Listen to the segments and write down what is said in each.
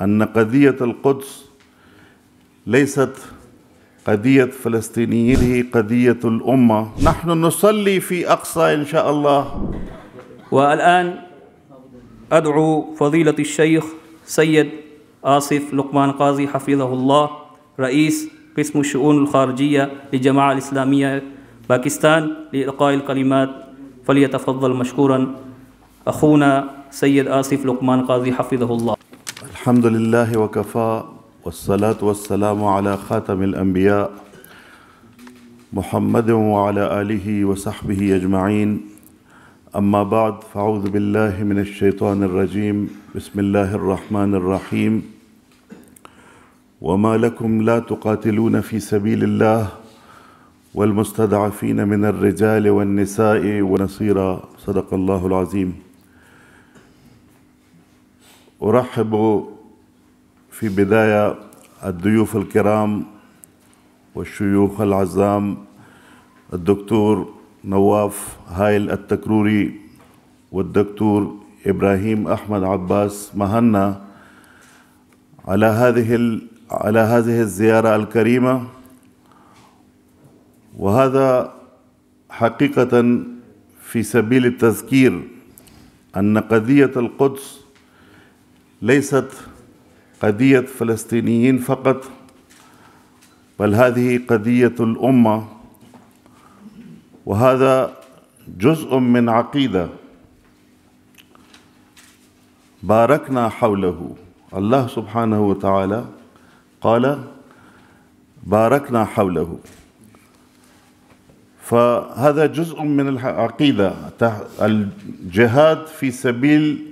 أن قضية القدس ليست قضية فلسطينيين، هي قضية الأمة. نحن نصلي في أقصى إن شاء الله. والآن أدعو فضيلة الشيخ سيد آصف لقمان قاضي حفظه الله رئيس قسم الشؤون الخارجية للجماعة الإسلامية باكستان لإلقاء الكلمات، فليتفضل مشكورا أخونا سيد آصف لقمان قاضي حفظه الله. الحمد لله وكفى، والصلاة والسلام على خاتم الأنبياء محمد وعلى آله وصحبه أجمعين. أما بعد، فأعوذ بالله من الشيطان الرجيم. بسم الله الرحمن الرحيم. وما لكم لا تقاتلون في سبيل الله والمستضعفين من الرجال والنساء ونصيرا. صدق الله العظيم. أرحب في بداية الضيوف الكرام والشيوخ العزام، الدكتور نواف هايل التكروري والدكتور إبراهيم أحمد عباس مهنا على هذه الزيارة الكريمة. وهذا حقيقة في سبيل التذكير أن قضية القدس ليست قضية فلسطينيين فقط، بل هذه قضية الأمة، وهذا جزء من عقيدة باركنا حوله. الله سبحانه وتعالى قال باركنا حوله، فهذا جزء من العقيدة. الجهاد في سبيل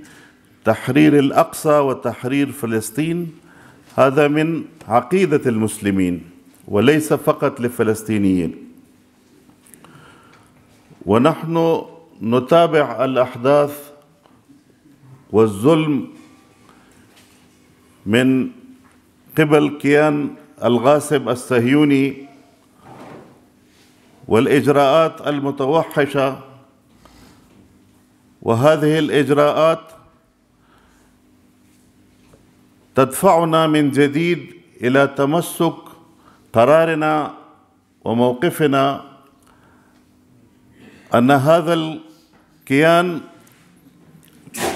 تحرير الأقصى وتحرير فلسطين هذا من عقيدة المسلمين وليس فقط للفلسطينيين. ونحن نتابع الأحداث والظلم من قبل كيان الغاصب الصهيوني والإجراءات المتوحشة، وهذه الإجراءات تدفعنا من جديد إلى تمسك قرارنا وموقفنا أن هذا الكيان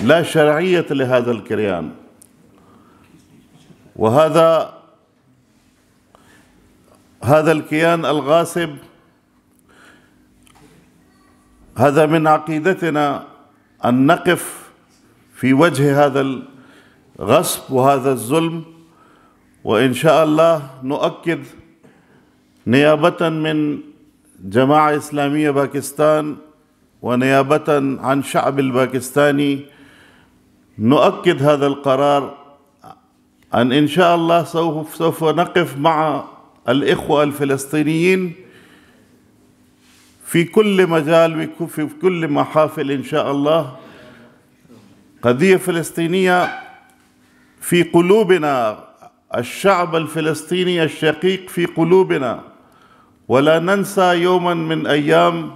لا شرعية لهذا الكيان، وهذا الكيان الغاصب هذا من عقيدتنا أن نقف في وجه هذا الغصب وهذا الظلم. وإن شاء الله نؤكد نيابة من جماعة إسلامية باكستان ونيابة عن شعب الباكستاني نؤكد هذا القرار، أن إن شاء الله سوف نقف مع الإخوة الفلسطينيين في كل مجال وفي كل محافل إن شاء الله. قضية فلسطينية في قلوبنا، الشعب الفلسطيني الشقيق في قلوبنا، ولا ننسى يوما من أيام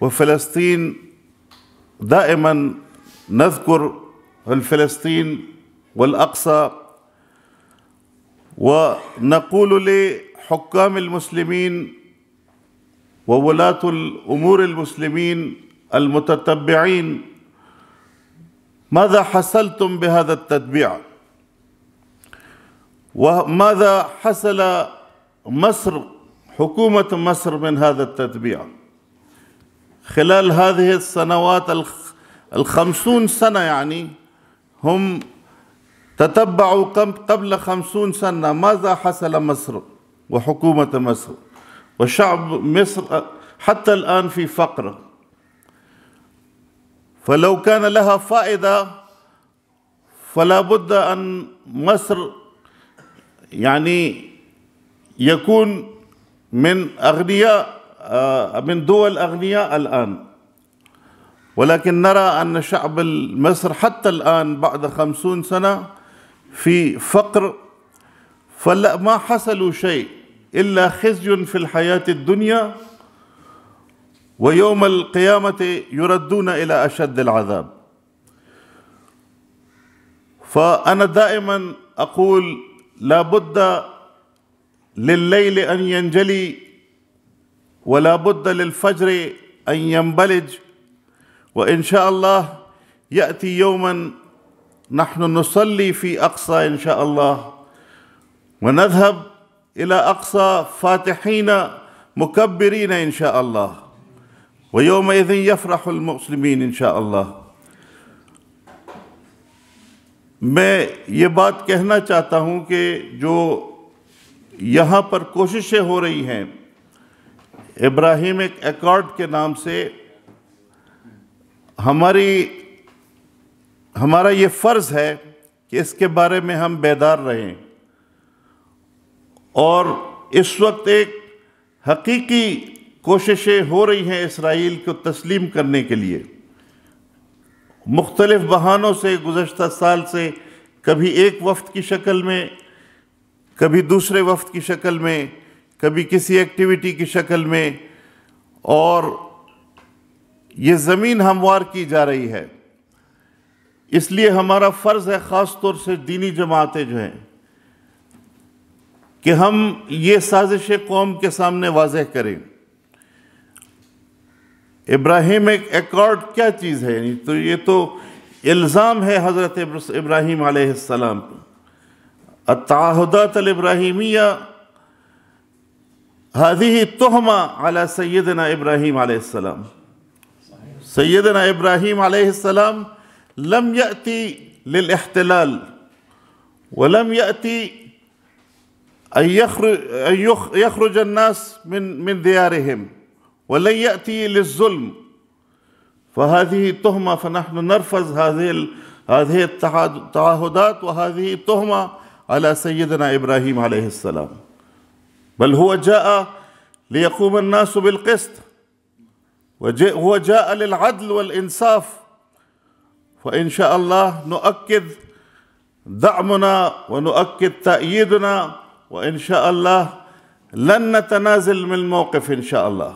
وفلسطين دائما نذكر الفلسطين والأقصى، ونقول لحكام المسلمين وولاة الأمور المسلمين المتتبعين: ماذا حصلتم بهذا التتبيع؟ وماذا حصل حكومة مصر من هذا التتبيع خلال هذه السنوات 50 سنة؟ يعني هم تتبعوا قبل 50 سنة ماذا حصل مصر وحكومة مصر وشعب مصر حتى الآن في فقر. فلو كان لها فائدة فلا بد أن مصر يعني يكون من دول أغنياء الآن، ولكن نرى أن شعب مصر حتى الآن بعد 50 سنة في فقر، فلا ما حصلوا شيء إلا خزي في الحياة الدنيا، ويوم القيامة يردون إلى أشد العذاب. فأنا دائما أقول لا بد لليل أن ينجلي ولا بد للفجر أن ينبلج، وإن شاء الله يأتي يوما نحن نصلي في أقصى إن شاء الله، ونذهب إلى أقصى فاتحين مكبرين إن شاء الله، ويومئذ يفرح المسلمين إن شاء الله۔ میں یہ بات کہنا چاہتا ہوں کہ جو یہاں پر کوششیں ہو رہی ہیں ابراہیمک ایکارڈ کے نام سے، ہمارا یہ فرض ہے کہ اس کے بارے میں ہم بیدار رہیں، اور اس وقت ایک حقیقی کوششیں ہو رہی ہیں اسرائیل کو تسلیم کرنے کے لیے، مختلف بہانوں سے گزشتہ سال سے، کبھی ایک وفد کی شکل میں، کبھی دوسرے وفد کی شکل میں، کبھی کسی ایکٹیویٹی کی شکل میں، اور یہ زمین ہموار کی جا رہی ہے۔ اس لیے ہمارا فرض ہے، خاص طور سے دینی جماعتیں جو ہیں، کہ ہم یہ سازشیں قوم کے سامنے واضح کریں۔ ابراہیمک ایکارڈ کیا چیز ہے؟ تو یہ تو الزام ہے حضرت ابراہیم علیہ السلام پر۔ التعاہدات الابراہیمیہ هذه تهمة على سيدنا إبراهيم عليه السلام۔ سيدنا إبراهيم عليه السلام لم يأتي للاحتلال، ولم يأتي أن يخرج الناس من ديارهم، ولن يأتي للظلم، فهذه تهمة، فنحن نرفض هذه التعهدات وهذه تهمة على سيدنا إبراهيم عليه السلام، بل هو جاء ليقوم الناس بالقسط، وهو جاء للعدل والإنصاف، فإن شاء الله نؤكد دعمنا ونؤكد تأييدنا، وإن شاء الله لن نتنازل من الموقف إن شاء الله۔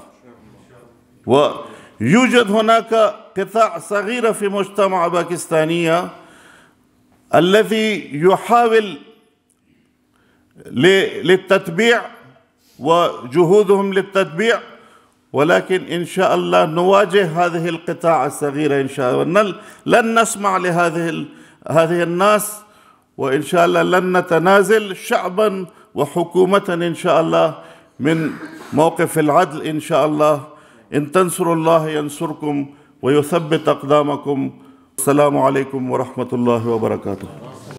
ويوجد هناك قطاع صغير في مجتمع باكستانية الذي يحاول للتتبيع وجهودهم للتتبيع، ولكن إن شاء الله نواجه هذه القطاع الصغيرة إن شاء الله، لن نسمع هذه الناس، وإن شاء الله لن نتنازل شعبا وحكومة إن شاء الله من موقف العدل إن شاء الله۔ إن تنصروا الله ينصركم ويثبت أقدامكم۔ السلام عليكم ورحمة الله وبركاته۔